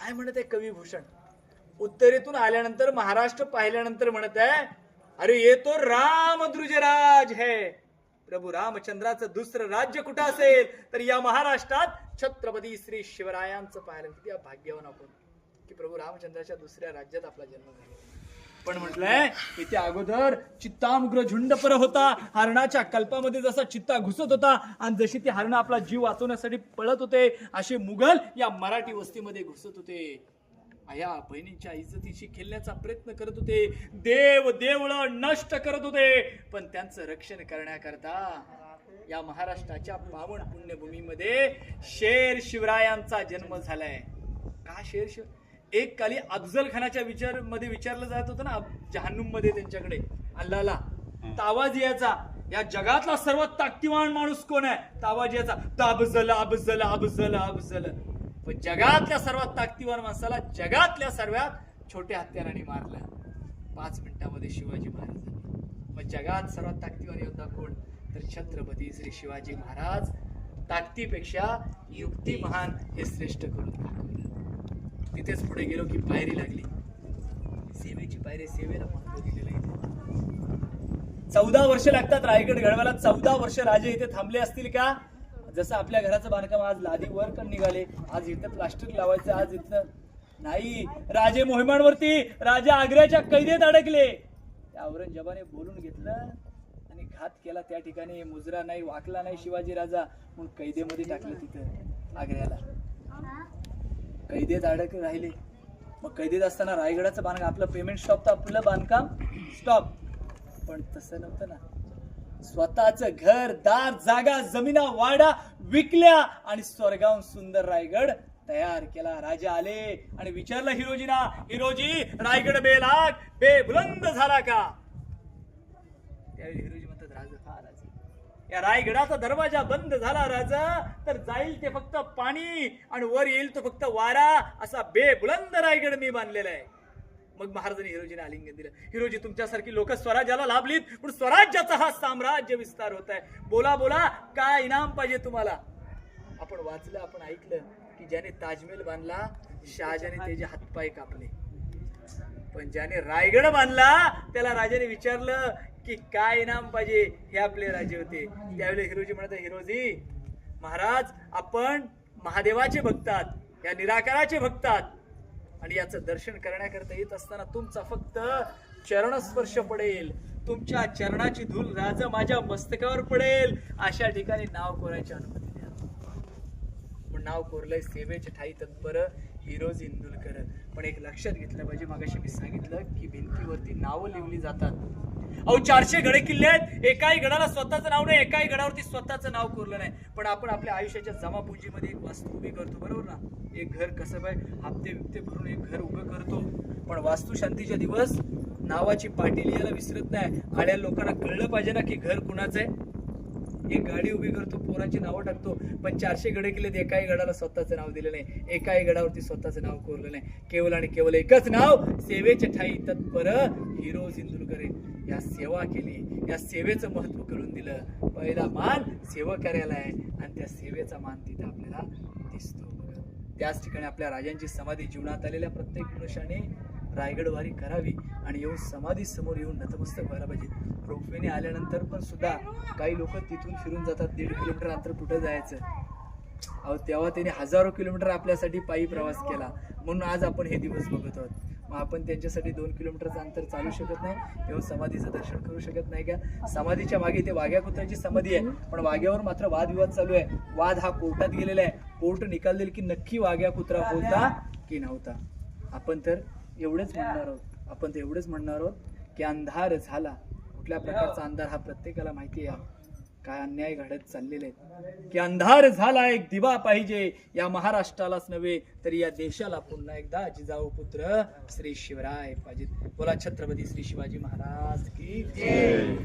काय म्हणत आहे कविभूषण? उत्तरेतून आल्यानंतर महाराष्ट्र पाहिल्यानंतर म्हणत आहे, अरे ये तो रामद्रुजराज है. प्रभू रामचंद्राचं दुसरं राज्य कुठं असेल तर या महाराष्ट्रात छत्रपती श्री शिवरायांचं पाहायला. किती भाग्यवान आपण की प्रभू रामचंद्राच्या दुसऱ्या राज्यात आपला जन्म झाला. पण म्हटलंय इथे अगोदर चित्तामुग्र झुंडपर होता. हरणाच्या कल्पामध्ये जसा चित्ता घुसत होता आणि जशी ती हरण आपला जीव वाचवण्यासाठी पळत होते, असे मुघल या मराठी वस्तीमध्ये घुसत होते. या बहिणींच्या इज्जतीशी खेळण्याचा प्रयत्न करत होते. देव देवळ नष्ट करत होते. पण त्यांचं रक्षण करण्याकरता या महाराष्ट्राच्या पावन पुण्यभूमीमध्ये शेर शिवरायांचा जन्म झालाय. का शेर शिव? एक काली अफजल खानाच्या विचारलं जात होतं ना, जहन्नुम मध्ये त्यांच्याकडे अल्लाहला तावाजियाचा, या जगातला सर्वात ताकदीवान माणूस कोण आहे? तावाजियाचा. अफजल अफजल अफजल अफजल. पण जगातल्या सर्वात ताकदीवान माणसाला जगातल्या सर्वात छोट्या हत्याराने मारलं 5 मिनिटांमध्ये शिवाजी महाराज. मग जगात सर्वात ताकदीवान योद्धा कोण? तर छत्रपती श्री शिवाजी महाराज. ताकदीपेक्षा युक्ती महान हे श्रेष्ठ करून दाखवलं. तिथेच पुढे गेलो की पायरी लागली, सेवेची पायरी. सेवेला महत्व दिलेलं इथे 14 वर्ष लागतात रायगड घडवायला. 14 वर्ष राजे इथे थांबले असतील का? जसं आपल्या घराचं बांधकाम आज लादी वर पण निघाले, आज इथं प्लास्टिक लावायचं, आज इथं नाही. राजे मोहिमांवरती, राजा आग्र्याच्या कैदेत अडकले. त्या औरंगजेबाने बोलून घेतलं आणि घात केला. त्या ठिकाणी मुजरा नाही, वाकला नाही शिवाजी राजा, म्हणून कैदेमध्ये टाकलं तिथं आग्र्याला. कैदेत अडक राहिले. मग कैदेत असताना रायगडाचं बांधकाम, आपलं पेमेंट स्टॉप तर आपलं बांधकाम स्टॉप. पण तसं नव्हतं ना. स्वतःच घर दार जागा जमिना वाडा विकल्या आणि स्वर्गाहून सुंदर रायगड तयार केला. राजा आले आणि विचारलं हिरोजीना, हिरोजी रायगड बेलाग बेबुलंद झाला का? त्यावेळी हिरोजी म्हणतात, राजा हा राजा, या रायगडाचा दरवाजा बंद झाला राजा तर जाईल ते फक्त पाणी आणि वर येईल तो फक्त वारा, असा बेबुलंद रायगड मी बांधलेला आहे. मग महाराजांनी हिरोजीने आलिंगन दिलं. हिरोजी तुमच्यासारखी लोक स्वराज्याला लाभलीत, पण स्वराज्याचा हा साम्राज्य विस्तार होत आहे. बोला बोला, काय इनाम पाहिजे तुम्हाला? आपण वाचलं, आपण ऐकलं की ज्याने ताजमहल बांधला शहाजाने त्याचे हातपाय कापले. पण ज्याने रायगड बांधला त्याला राजाने विचारलं की काय इनाम पाहिजे? हे आपले राजे होते. त्यावेळी हिरोजी म्हणत, हिरोजी महाराज आपण महादेवाचे भक्तात, या निराकाराचे भक्तात, आणि याचं दर्शन करण्याकरता येत असताना तुमचा फक्त चरणस्पर्श पडेल, तुमच्या चरणाची धूल राजा माझ्या मस्तकावर पडेल, अशा ठिकाणी नाव कोरायची अनुमती द्या. पण नाव कोरलंय सेवेचे ठाई तत्पर हिरोजी इंदुलकर. पण एक लक्षात घेतलं पाहिजे, मागाशी मी सांगितलं की भिंतीवरती नावं लिहिली जातात. अहो 400 गडे किल्ले आहेत, एकाही गडाला स्वतःचं नाव नाही, एकाही गडावरती स्वतःचं नाव कोरलं नाही. पण आपण आपल्या आयुष्याच्या जमापुंजीमध्ये एक वास्तू उभी करतो, बरोबर ना? एक घर कसं बाय हप्ते बिप्ते भरून एक घर उभं करतो. पण वास्तुशांतीच्या दिवस नावाची पाटी लिहायला विसरत नाही. आड्या लोकांना कळलं पाहिजे ना की घर कुणाचं आहे. एक गाडी उभी करतो, पोरांची नावं टाकतो. पण 400 गडे केलेत, एकाही गडाला स्वतःचं नाव दिलं नाही, एकाही गडावरती स्वतःचं नाव कोरलं नाही. केवळ आणि केवळ एकच नाव, सेवेचे ठाई तत्पर हिरोजी इंदुलकर. या सेवा केली, या सेवेचं महत्व करून दिलं. पहिला मान सेवकार्याला आहे आणि त्या सेवेचा मान तिथे आपल्याला दिसतो. त्याच ठिकाणी आपल्या राजांची समाधी, जीवनात आलेल्या प्रत्येक मनुष्याने रायगडवारी करावी आणि येऊन समाधी समोर येऊन नतमस्तक व्हायला पाहिजे. रोपवेने आल्यानंतर पण सुद्धा काही लोक तिथून फिरून जातात. 1.5 किलोमीटर अंतर कुठं जायचं? अहो तेव्हा त्यांनी हजारो किलोमीटर आपल्यासाठी पायी प्रवास केला, म्हणून आज आपण हे दिवस बघत आहोत. मग आपण त्यांच्यासाठी 2 किलोमीटरचं अंतर चालू शकत नाही, तेव्हा समाधीचं दर्शन करू शकत नाही का? समाधीच्या मागे ते वाघ्या कुत्र्याची समाधी आहे, पण वाघ्यावर मात्र वादविवाद चालू आहे. वाद हा कोर्टात गेलेला आहे. कोर्ट निकाल देईल की नक्की वाघ्या कुत्रा होता की नव्हता. आपण तर एवढेच म्हणणार आहोत, की अंधार झाला. कुठल्या प्रकारचा अंधार हा प्रत्येकाला माहिती आहे. काय अन्याय घडत चाललेले आहेत की अंधार झाला, एक दिवा पाहिजे. या महाराष्ट्रालाच नव्हे तर या देशाला पुन्हा एकदा जिजाऊ पुत्र श्री शिवराय पाहिजेत. बोला छत्रपती श्री शिवाजी महाराज की जय.